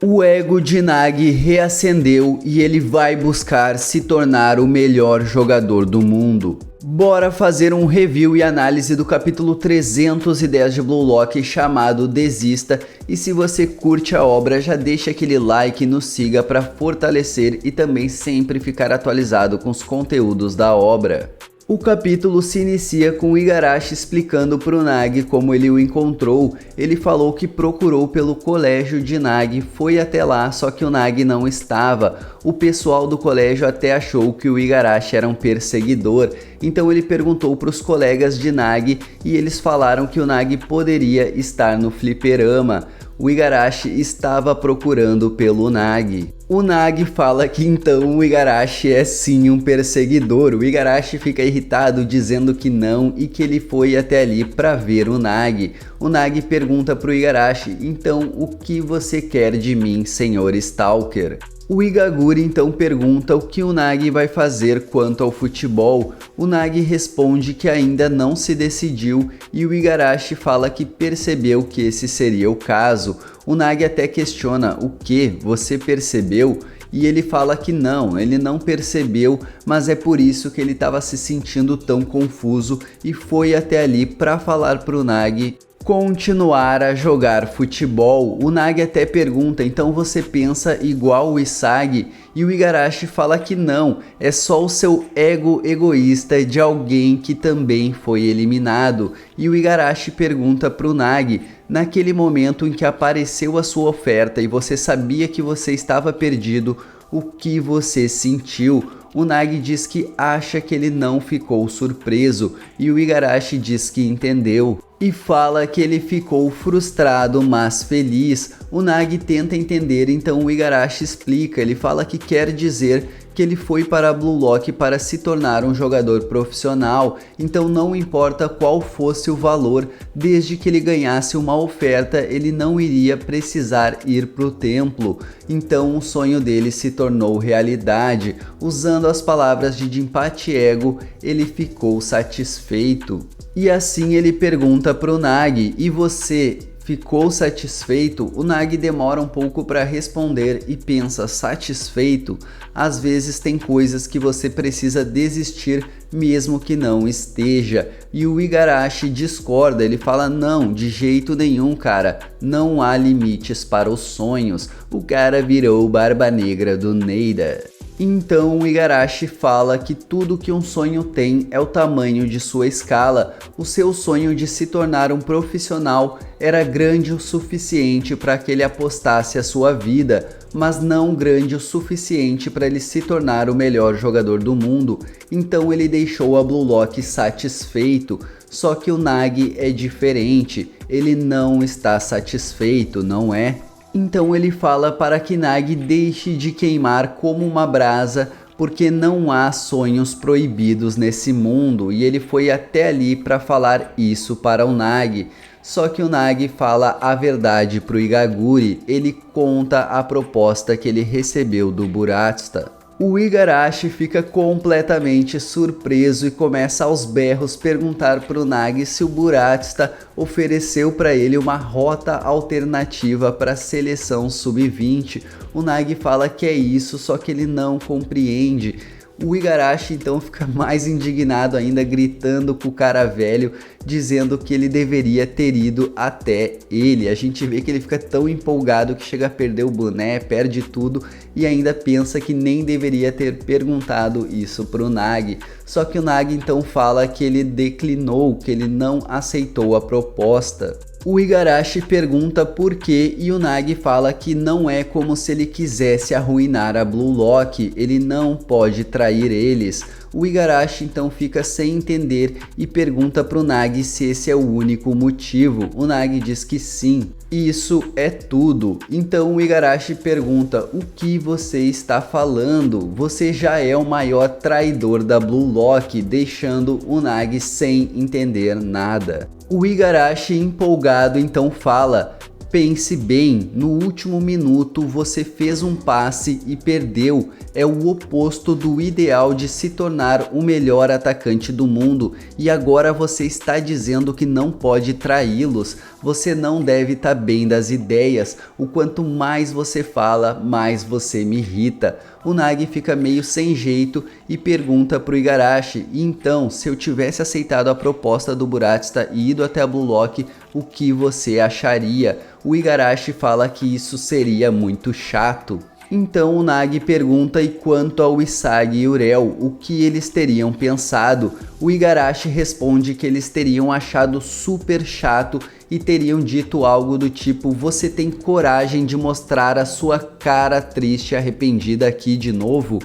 O ego de Nagi reacendeu e ele vai buscar se tornar o melhor jogador do mundo. Bora fazer um review e análise do capítulo 310 de Blue Lock chamado Desista, e se você curte a obra já deixa aquele like e nos siga para fortalecer e também sempre ficar atualizado com os conteúdos da obra. O capítulo se inicia com o Igarashi explicando para o Nagi como ele o encontrou. Ele falou que procurou pelo colégio de Nagi, foi até lá, só que o Nagi não estava. O pessoal do colégio até achou que o Igarashi era um perseguidor, então ele perguntou para os colegas de Nagi e eles falaram que o Nagi poderia estar no fliperama. O Igarashi estava procurando pelo Nagi. O Nagi fala que então o Igarashi é sim um perseguidor. O Igarashi fica irritado dizendo que não e que ele foi até ali para ver o Nagi. O Nagi pergunta pro Igarashi: então o que você quer de mim, senhor Stalker? O Igaguri então pergunta o que o Nagi vai fazer quanto ao futebol. O Nagi responde que ainda não se decidiu e o Igarashi fala que percebeu que esse seria o caso. O Nagi até questiona: o que? Você percebeu? E ele fala que não, ele não percebeu, mas é por isso que ele estava se sentindo tão confuso e foi até ali para falar pro Nagi continuar a jogar futebol. O Nagi até pergunta: então você pensa igual o Isagi? E o Igarashi fala que não, é só o seu ego egoísta de alguém que também foi eliminado. E o Igarashi pergunta pro Nagi: naquele momento em que apareceu a sua oferta e você sabia que você estava perdido, o que você sentiu? O Nagi diz que acha que ele não ficou surpreso e o Igarashi diz que entendeu e fala que ele ficou frustrado, mas feliz. O Nagi tenta entender, então o Igarashi explica. Ele fala que quer dizer que ele foi para a Blue Lock para se tornar um jogador profissional, então não importa qual fosse o valor, desde que ele ganhasse uma oferta, ele não iria precisar ir para o templo. Então o sonho dele se tornou realidade. Usando as palavras de Jinpachi Ego, ele ficou satisfeito. E assim ele pergunta pro Nagi: e você ficou satisfeito? O Nagi demora um pouco para responder e pensa: satisfeito? Às vezes tem coisas que você precisa desistir mesmo que não esteja. E o Igarashi discorda, ele fala: não, de jeito nenhum, cara, não há limites para os sonhos. O cara virou o Barba Negra do Neida. Então o Igarashi fala que tudo que um sonho tem é o tamanho de sua escala. O seu sonho de se tornar um profissional era grande o suficiente para que ele apostasse a sua vida, mas não grande o suficiente para ele se tornar o melhor jogador do mundo. Então ele deixou a Blue Lock satisfeito. Só que o Nagi é diferente, ele não está satisfeito, não é? Então ele fala para que Nagi deixe de queimar como uma brasa, porque não há sonhos proibidos nesse mundo, e ele foi até ali para falar isso para o Nagi. Só que o Nagi fala a verdade pro Igaguri, ele conta a proposta que ele recebeu do Buratsuta. O Igarashi fica completamente surpreso e começa aos berros perguntar pro Nagi se o Buratsuta ofereceu para ele uma rota alternativa para a seleção sub-20. O Nagi fala que é isso, só que ele não compreende. O Igarashi então fica mais indignado ainda, gritando com o cara velho, dizendo que ele deveria ter ido até ele. A gente vê que ele fica tão empolgado que chega a perder o boné, perde tudo e ainda pensa que nem deveria ter perguntado isso pro Nagi. Só que o Nagi então fala que ele declinou, que ele não aceitou a proposta. O Igarashi pergunta por quê e o Nagi fala que não é como se ele quisesse arruinar a Blue Lock, ele não pode trair eles. O Igarashi então fica sem entender e pergunta pro Nagi se esse é o único motivo. O Nagi diz que sim. Isso é tudo. Então o Igarashi pergunta: o que você está falando? Você já é o maior traidor da Blue Lock, deixando o Nagi sem entender nada. O Igarashi empolgado então fala: pense bem, no último minuto você fez um passe e perdeu. É o oposto do ideal de se tornar o melhor atacante do mundo e agora você está dizendo que não pode traí-los. você não deve estar bem das ideias, o quanto mais você fala, mais você me irrita. O Nagi fica meio sem jeito e pergunta pro Igarashi, então, se eu tivesse aceitado a proposta do Buratista e ido até a Blue Lock, o que você acharia? O Igarashi fala que isso seria muito chato. Então o Nagi pergunta e quanto ao Isagi e Urel, o que eles teriam pensado. O Igarashi responde que eles teriam achado super chato e teriam dito algo do tipo: você tem coragem de mostrar a sua cara triste e arrependida aqui de novo?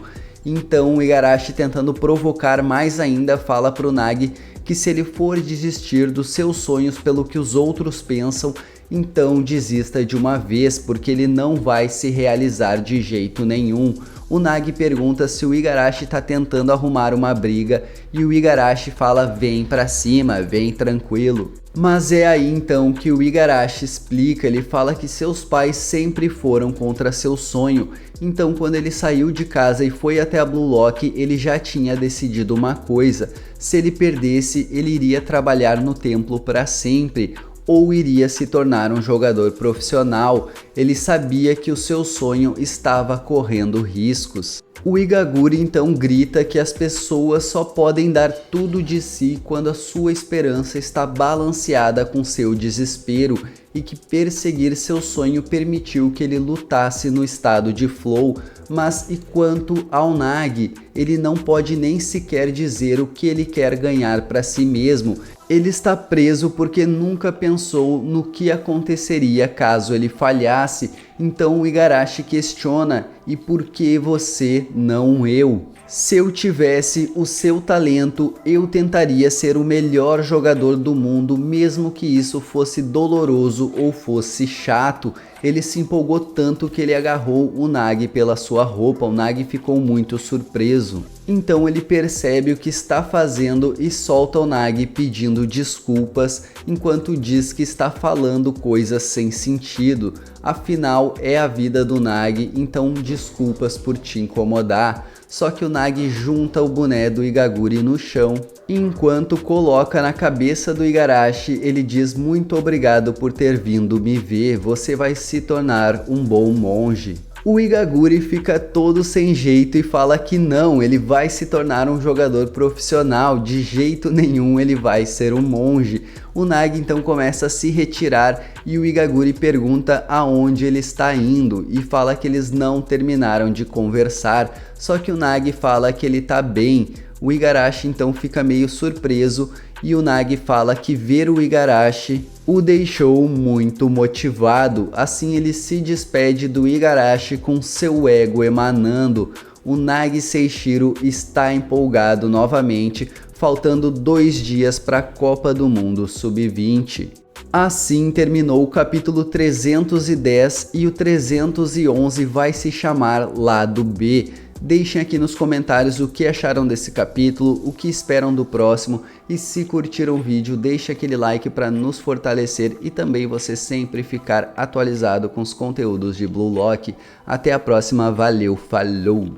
Então o Igarashi, tentando provocar mais ainda, fala pro Nagi que se ele for desistir dos seus sonhos pelo que os outros pensam, então desista de uma vez, porque ele não vai se realizar de jeito nenhum. O Nagi pergunta se o Igarashi tá tentando arrumar uma briga e o Igarashi fala: vem pra cima, vem tranquilo. Mas é aí então que o Igarashi explica, ele fala que seus pais sempre foram contra seu sonho, então quando ele saiu de casa e foi até a Blue Lock, ele já tinha decidido uma coisa: se ele perdesse, ele iria trabalhar no templo para sempre, ou iria se tornar um jogador profissional. Ele sabia que o seu sonho estava correndo riscos. O Igaguri então grita que as pessoas só podem dar tudo de si quando a sua esperança está balanceada com seu desespero, e que perseguir seu sonho permitiu que ele lutasse no estado de flow. Mas e quanto ao Nagi? Ele não pode nem sequer dizer o que ele quer ganhar para si mesmo. Ele está preso porque nunca pensou no que aconteceria caso ele falhasse. Então o Igarashi questiona: e por que você, não eu? Se eu tivesse o seu talento, eu tentaria ser o melhor jogador do mundo, mesmo que isso fosse doloroso ou fosse chato. Ele se empolgou tanto que ele agarrou o Nagi pela sua roupa. O Nagi ficou muito surpreso. Então ele percebe o que está fazendo e solta o Nagi pedindo desculpas, enquanto diz que está falando coisas sem sentido. Afinal, é a vida do Nagi, então desculpas por te incomodar. Só que o Nagi junta o boné do Igaguri no chão, e enquanto coloca na cabeça do Igarashi, ele diz: muito obrigado por ter vindo me ver, você vai se tornar um bom monge. O Igaguri fica todo sem jeito e fala que não, ele vai se tornar um jogador profissional, de jeito nenhum ele vai ser um monge. O Nagi então começa a se retirar e o Igaguri pergunta aonde ele está indo e fala que eles não terminaram de conversar, só que o Nagi fala que ele tá bem. O Igarashi então fica meio surpreso e o Nagi fala que ver o Igarashi o deixou muito motivado. Assim ele se despede do Igarashi com seu ego emanando. O Nagi Seishiro está empolgado novamente, faltando 2 dias para a Copa do Mundo Sub-20. Assim terminou o capítulo 310 e o 311 vai se chamar Lado B. Deixem aqui nos comentários o que acharam desse capítulo, o que esperam do próximo, e se curtiram o vídeo, deixe aquele like para nos fortalecer e também você sempre ficar atualizado com os conteúdos de Blue Lock. Até a próxima, valeu, falou!